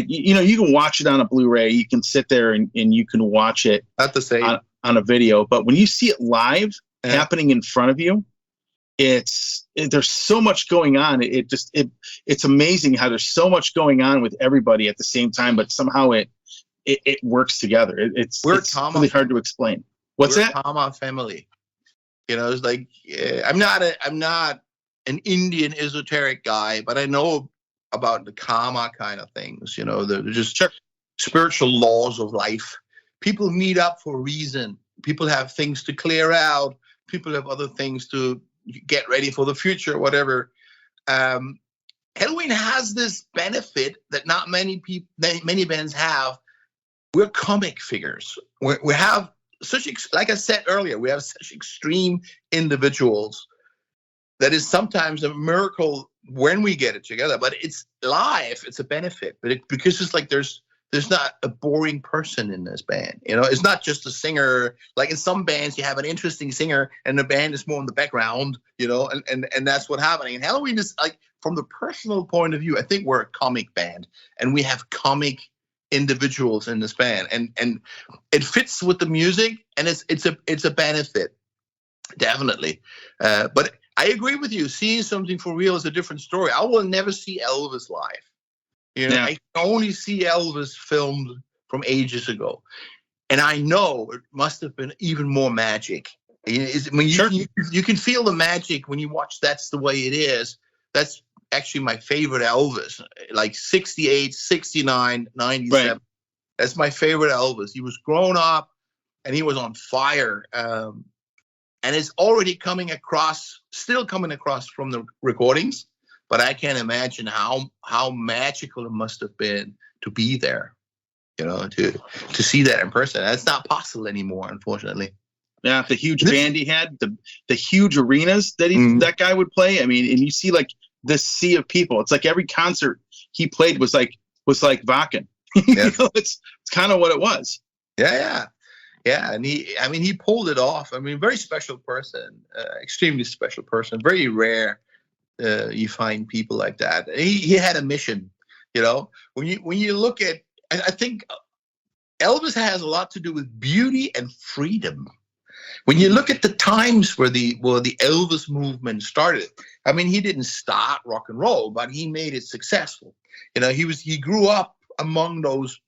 you can watch it on a Blu-ray, you can sit there and you can watch it not the same on a video, but when you see it live happening in front of you, there's so much going on. It's amazing how there's so much going on with everybody at the same time, but somehow it it works together. It's really hard to explain. What's that? Kama family. It's like I'm not an Indian esoteric guy, but I know about the karma kind of things. They're just spiritual laws of life. People meet up for a reason. People have things to clear out. People have other things to get ready for the future, whatever. Helloween has this benefit that not many bands have. We're comic figures. We have like I said earlier, we have such extreme individuals that is sometimes a miracle when we get it together. But it's live. It's a benefit. Because it's like there's not a boring person in this band. It's not just a singer. Like in some bands, you have an interesting singer and the band is more in the background, and that's what's happening. And Helloween is like, from the personal point of view, I think we're a comic band and we have comic individuals in this band, and it fits with the music, and it's a benefit, definitely. But I agree with you. Seeing something for real is a different story. I will never see Elvis live. I can only see Elvis filmed from ages ago. And I know it must have been even more magic. You can feel the magic when you watch That's the Way It Is. That's actually my favorite Elvis, like 68, 69, 97. Right. That's my favorite Elvis. He was grown up and he was on fire. And it's already still coming across from the recordings. But I can't imagine how magical it must have been to be there, to see that in person. That's not possible anymore, unfortunately. Yeah, the huge band he had, the huge arenas that that guy would play. I mean, and you see like this sea of people. It's like every concert he played was like Wacken. Yeah. It's kind of what it was. Yeah. And he pulled it off. I mean, very special person, extremely special person, very rare. You find people like that. He had a mission, when you look at, I think Elvis has a lot to do with beauty and freedom. When you look at the times where the Elvis movement started, I mean, he didn't start rock and roll, but he made it successful. He grew up among those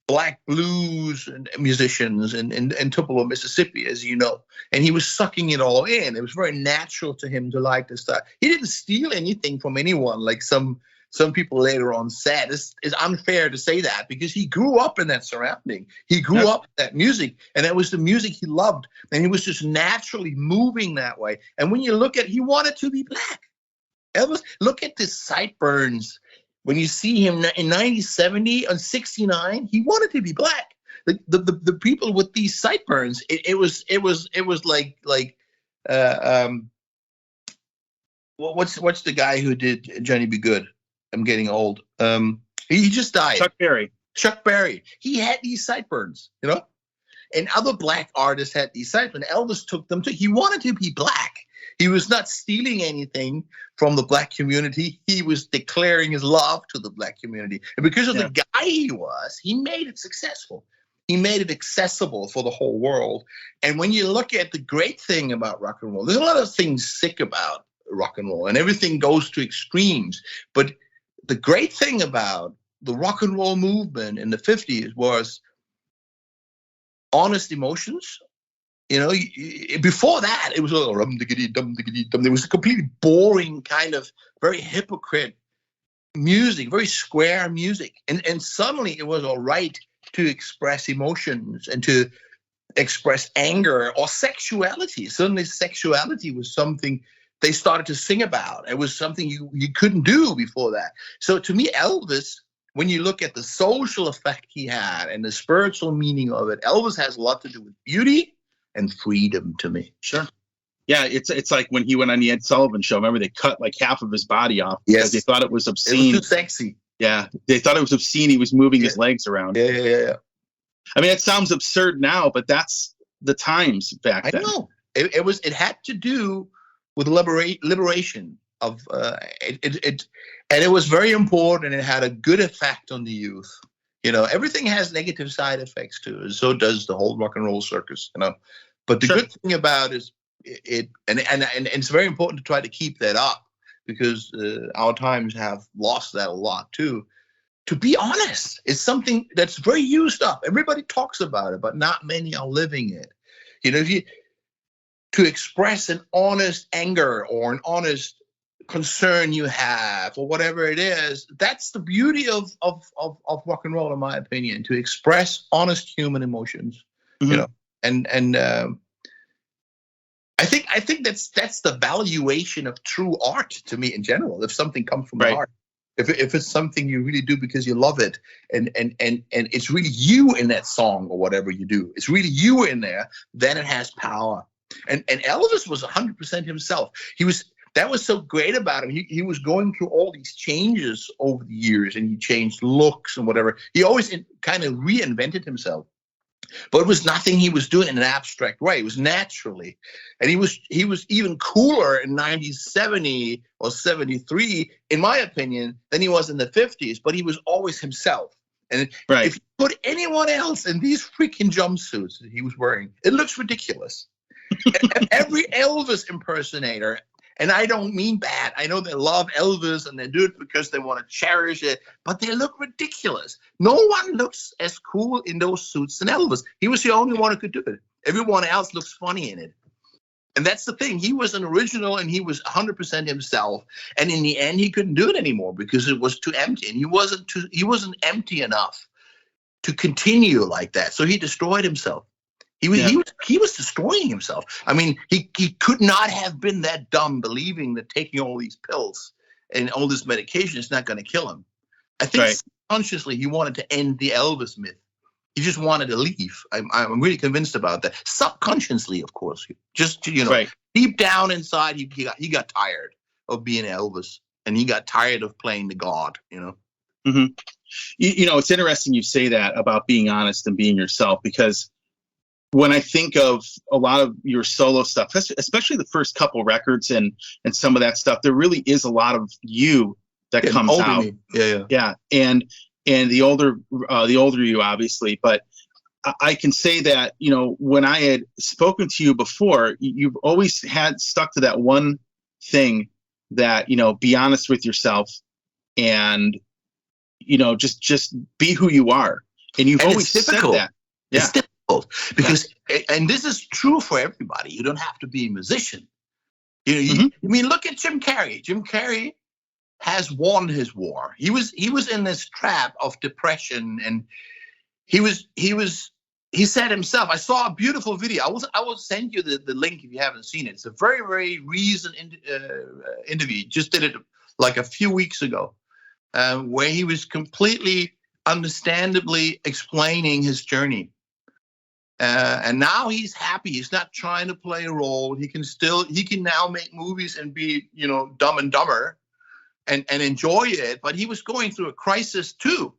black blues and musicians in Tupelo, Mississippi, as you know, and he was sucking it all in. It was very natural to him to like this stuff. He didn't steal anything from anyone, like some people later on said. It's unfair to say that, because he grew up in that surrounding. He grew up with that music, and that was the music he loved, and he was just naturally moving that way. And when you look at, he wanted to be black. Elvis, look at the sideburns. When you see him in 1970 and 69, he wanted to be black. The people with these sideburns, it was like what's the guy who did Johnny Be Good? I'm getting old. He just died. Chuck Berry. He had these sideburns, and other black artists had these sideburns. Elvis took them too. He wanted to be black. He was not stealing anything from the black community. He was declaring his love to the black community. And because of the guy he was, he made it successful. He made it accessible for the whole world. And when you look at the great thing about rock and roll, there's a lot of things sick about rock and roll, and everything goes to extremes. But the great thing about the rock and roll movement in the 50s was honest emotions. Before that, it was a rum diggity dum diggity dum. There was a completely boring kind of very hypocrite music, very square music, and suddenly it was all right to express emotions and to express anger or sexuality. Suddenly, sexuality was something they started to sing about. It was something you couldn't do before that. So to me, Elvis, when you look at the social effect he had and the spiritual meaning of it, Elvis has a lot to do with beauty and freedom to me. Sure. Yeah, it's like when he went on the Ed Sullivan Show. Remember, they cut like half of his body off because they thought it was obscene. It was too sexy. Yeah, they thought it was obscene. He was moving his legs around. Yeah. I mean, it sounds absurd now, but that's the times back then. I know. It had to do with liberation of it, and it was very important. And it had a good effect on the youth. Everything has negative side effects too, and so does the whole rock and roll circus. But the good thing about it, and it's very important to try to keep that up, because our times have lost that a lot too. to be honest. It's something that's very used up. Everybody talks about it, but not many are living it. To express an honest anger or an honest concern you have or whatever it is, that's the beauty of rock and roll, in my opinion, to express honest human emotions. And I think that's the valuation of true art to me in general. If something comes from the heart, if it's something you really do because you love it, and it's really you in that song or whatever you do, it's really you in there, then it has power. And Elvis was 100% himself. That was so great about him. He was going through all these changes over the years, and he changed looks and whatever. He always kind of reinvented himself. But it was nothing he was doing in an abstract way. It was naturally. And he was even cooler in 1970 or 73, in my opinion, than he was in the 50s. But he was always himself. And if you put anyone else in these freaking jumpsuits that he was wearing, it looks ridiculous. Every Elvis impersonator, and I don't mean bad. I know they love Elvis and they do it because they want to cherish it, but they look ridiculous. No one looks as cool in those suits than Elvis. He was the only one who could do it. Everyone else looks funny in it. And that's the thing. He was an original and he was 100% himself. And in the end, he couldn't do it anymore because it was too empty. And he wasn't empty enough to continue like that. So he destroyed himself. He was destroying himself. I mean, he could not have been that dumb, believing that taking all these pills and all this medication is not going to kill him. I think consciously he wanted to end the Elvis myth. He just wanted to leave. I'm really convinced about that. Subconsciously, of course, just deep down inside, he got tired of being Elvis, and he got tired of playing the God. Mm-hmm. It's interesting you say that about being honest and being yourself, because when I think of a lot of your solo stuff, especially the first couple records and some of that stuff, there really is a lot of you that comes out. Yeah. And the older you, obviously, but I can say that, when I had spoken to you before, you've always had stuck to that one thing that, be honest with yourself and, just be who you are. And you've always said that. Yeah. It's difficult because, and this is true for everybody. You don't have to be a musician. I mean, look at Jim Carrey. Jim Carrey has won his war. He was in this trap of depression, and he said himself, I saw a beautiful video. I will send you the link if you haven't seen it. It's a very, very recent interview. Just did it like a few weeks ago, where he was completely understandably explaining his journey. And now he's happy. He's not trying to play a role. He can now make movies and be, Dumb and Dumber and enjoy it. But he was going through a crisis too.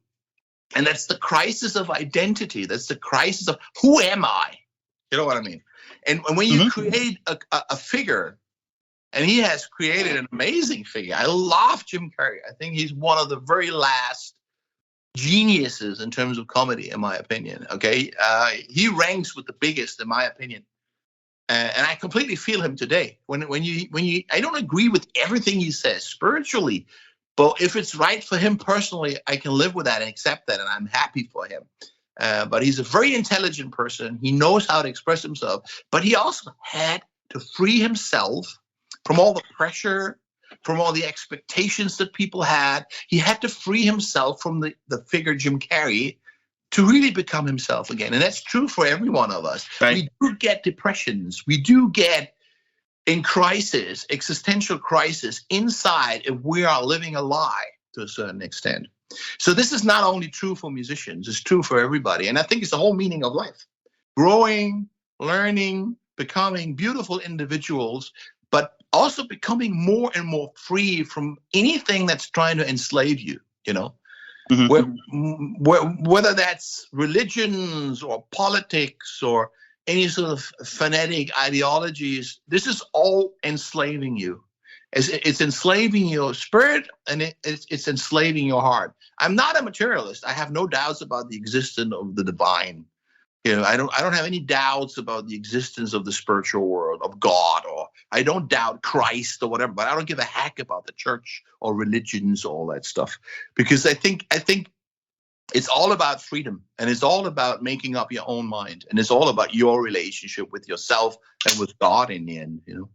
And that's the crisis of identity. That's the crisis of who am I? You know what I mean? And when you create a figure, and he has created an amazing figure. I love Jim Carrey. I think he's one of the very last geniuses in terms of comedy, in my opinion. Okay, he ranks with the biggest, in my opinion, and I completely feel him today. When you, I don't agree with everything he says spiritually, but if it's right for him personally, I can live with that and accept that, and I'm happy for him. But he's a very intelligent person. He knows how to express himself, but he also had to free himself from all the pressure, from all the expectations that people had. He had to free himself from the figure Jim Carrey to really become himself again. And that's true for every one of us. Right. We do get depressions. We do get in crisis, existential crisis inside if we are living a lie to a certain extent. So this is not only true for musicians, it's true for everybody. And I think it's the whole meaning of life. Growing, learning, becoming beautiful individuals, but also becoming more and more free from anything that's trying to enslave you, whether that's religions or politics or any sort of fanatic ideologies. This is all enslaving you. It's enslaving your spirit, and it's enslaving your heart. I'm not a materialist. I have no doubts about the existence of the divine. I don't have any doubts about the existence of the spiritual world, of God, or I don't doubt Christ or whatever, but I don't give a heck about the church or religions or all that stuff, because I think it's all about freedom, and it's all about making up your own mind, and it's all about your relationship with yourself and with God in the end, you know.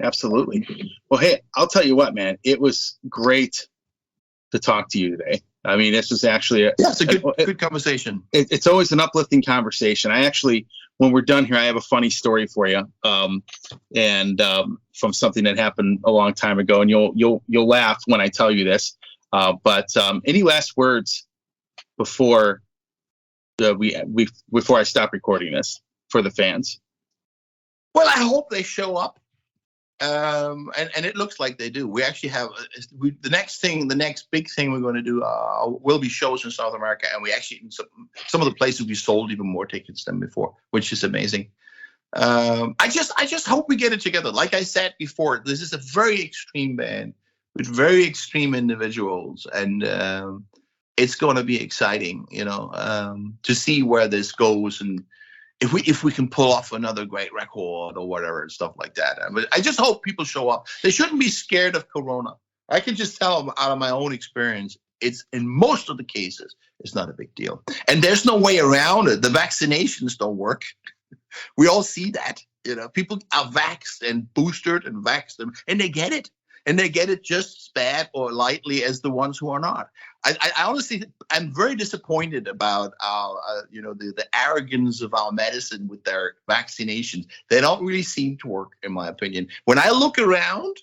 Absolutely. Well, hey, I'll tell you what, man, it was great to talk to you today. I mean, this was actually it's a good conversation. It's always an uplifting conversation. I actually, when we're done here, I have a funny story for you, and from something that happened a long time ago, and you'll laugh when I tell you this. But any last words before before I stop recording this for the fans? Well, I hope they show up. And it looks like they do. We actually have the next big thing we're going to do will be shows in South America, and we actually some of the places we sold even more tickets than before, which is amazing. I just hope we get it together. Like I said before, this is a very extreme band with very extreme individuals, and it's going to be exciting, you know, to see where this goes, and if we can pull off another great record or whatever and stuff like that. But I just hope people show up. They shouldn't be scared of Corona. I can just tell them out of my own experience, it's in most of the cases, it's not a big deal. And there's no way around it. The vaccinations don't work. We all see that. You know, people are vaxxed and boosted and vaxxed, and they get it. And they get it just as bad or lightly as the ones who are not. I honestly, I'm very disappointed about our, the arrogance of our medicine with their vaccinations. They don't really seem to work, in my opinion. When I look around,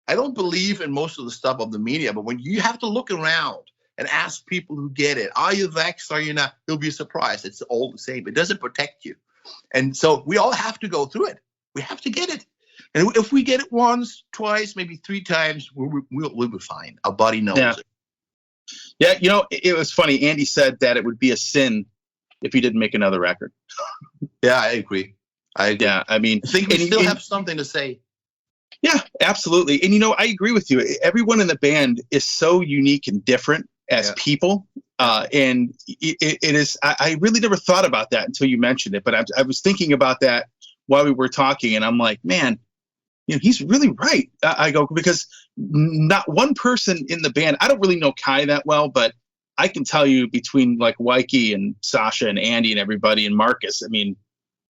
I don't believe in most of the stuff of the media, but when you have to look around and ask people who get it, are you vaxxed, are you not? You'll be surprised. It's all the same. It doesn't protect you. And so we all have to go through it. We have to get it. And if we get it once, twice, maybe 3 times, we'll be fine. Our body knows it. Yeah, you know, it was funny. Andy said that it would be a sin if he didn't make another record. Yeah, I agree. Yeah, I mean, I think we still have something to say. Yeah, absolutely. And, you know, I agree with you. Everyone in the band is so unique and different as people. And it is, I really never thought about that until you mentioned it. But I was thinking about that while we were talking, and I'm like, man, you know, he's really right. I go, because not one person in the band, I don't really know Kai that well, but I can tell you between like Wyke and Sasha and Andy and everybody and Marcus, I mean,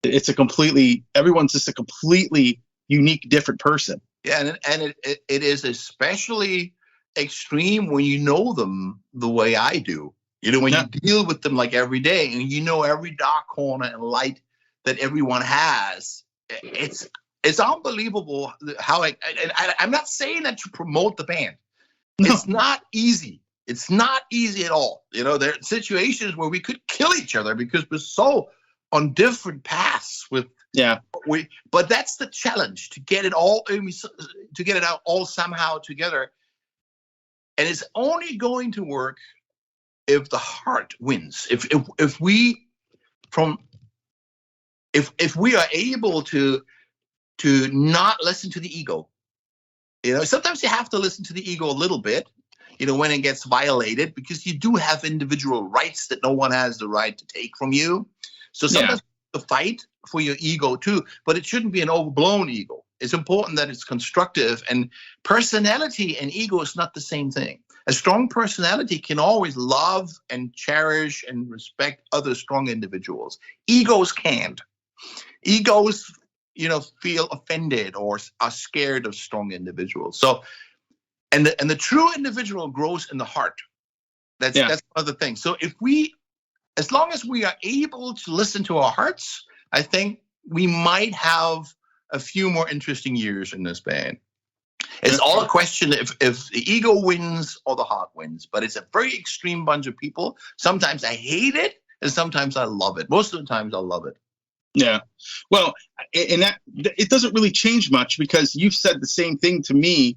everyone's just a completely unique, different person. Yeah, and it is especially extreme when you know them the way I do. You know, when you deal with them like every day, and you know every dark corner and light that everyone has. It's unbelievable how I'm not saying that to promote the band. No. It's not easy. It's not easy at all. You know, there are situations where we could kill each other because we're so on different paths but that's the challenge, to get it all somehow together. And it's only going to work if the heart wins. If we are able to not listen to the ego. You know, sometimes you have to listen to the ego a little bit, you know, when it gets violated, because you do have individual rights that no one has the right to take from you. So sometimes you have to fight for your ego too, but it shouldn't be an overblown ego. It's important that it's constructive, and personality and ego is not the same thing. A strong personality can always love and cherish and respect other strong individuals. Egos can't. Egos, you know, feel offended or are scared of strong individuals. So, and the true individual grows in the heart. That's one of the things. So as long as we are able to listen to our hearts, I think we might have a few more interesting years in this band. It's all a question if the ego wins or the heart wins, but it's a very extreme bunch of people. Sometimes I hate it, and sometimes I love it. Most of the times I love it. Yeah. Well, and that it doesn't really change much, because you've said the same thing to me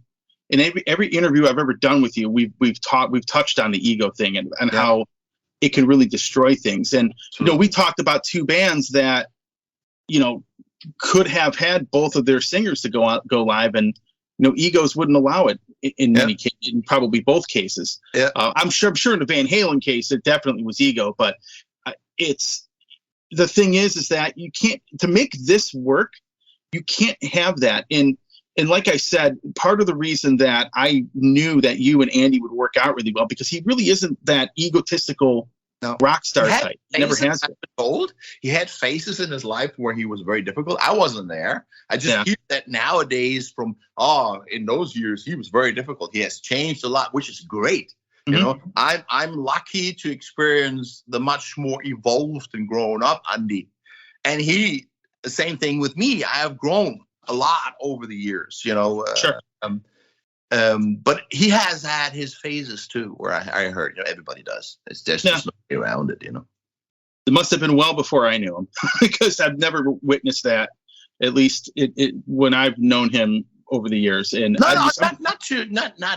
in every interview I've ever done with you. We've touched on the ego thing and how it can really destroy things. And you know, we talked about 2 bands that, you know, could have had both of their singers to go live, and you know, egos wouldn't allow it in many cases, in probably both cases. Yeah. I'm sure in the Van Halen case, it definitely was ego, but it's. The thing is that you can't, to make this work, you can't have that. And And like I said, part of the reason that I knew that you and Andi would work out really well, because he really isn't that egotistical rock star type. He never has been. Told he had phases in his life where he was very difficult. I wasn't there. I just hear that nowadays from in those years he was very difficult. He has changed a lot, which is great. You know, I'm lucky to experience the much more evolved and grown up Andi, and the same thing with me. I have grown a lot over the years. You know, sure. But he has had his phases too, where I heard, everybody does. There's just no way around it, It must have been well before I knew him, because I've never witnessed that, at least when I've known him over the years. And not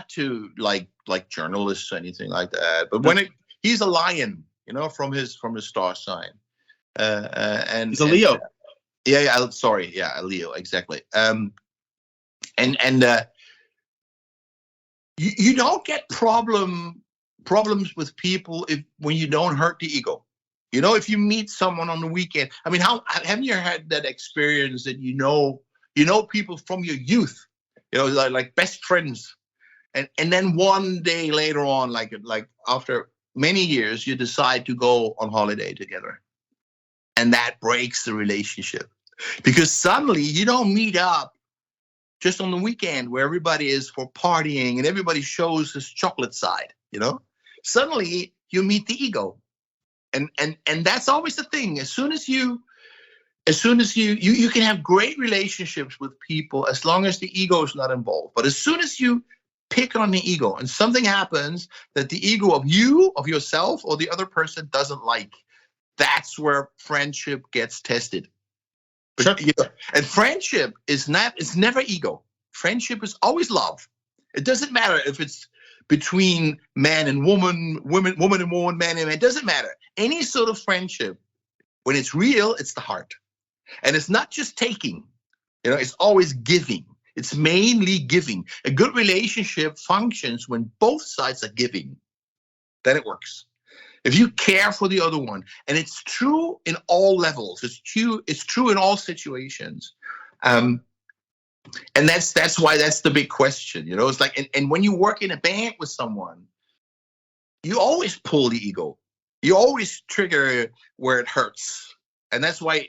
to like journalists or anything like that, but when he's a lion, from his star sign, and he's a Leo. A Leo, exactly. You don't get problems with people when you don't hurt the ego. If you meet someone on the weekend, I mean, haven't you had that experience that you know people from your youth, like best friends, and then one day later on, like after many years, you decide to go on holiday together, and that breaks the relationship, because suddenly you don't meet up just on the weekend where everybody is for partying and everybody shows his chocolate side, Suddenly you meet the ego. And that's always the thing. As soon as you can have great relationships with people as long as the ego is not involved. But as soon as you pick on the ego and something happens that the ego of yourself or the other person doesn't like, that's where friendship gets tested. Sure. And friendship is never ego. Friendship is always love. It doesn't matter if it's between man and woman and woman, man and man. It doesn't matter. Any sort of friendship, when it's real, it's the heart. And it's not just taking. It's always giving. It's mainly giving. A good relationship functions when both sides are giving. Then it works. If you care for the other one, and it's true in all levels, it's true in all situations, and that's why that's the big question. It's like, and when you work in a band with someone, you always pull the ego, you always trigger where it hurts, and that's why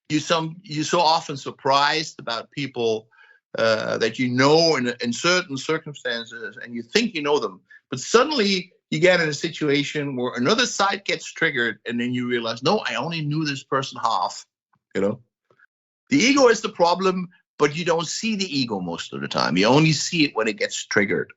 you're so often surprised about people that in certain circumstances, and you think you know them, but suddenly you get in a situation where another side gets triggered, and then you realize, no, I only knew this person half. The ego is the problem, but you don't see the ego most of the time. You only see it when it gets triggered.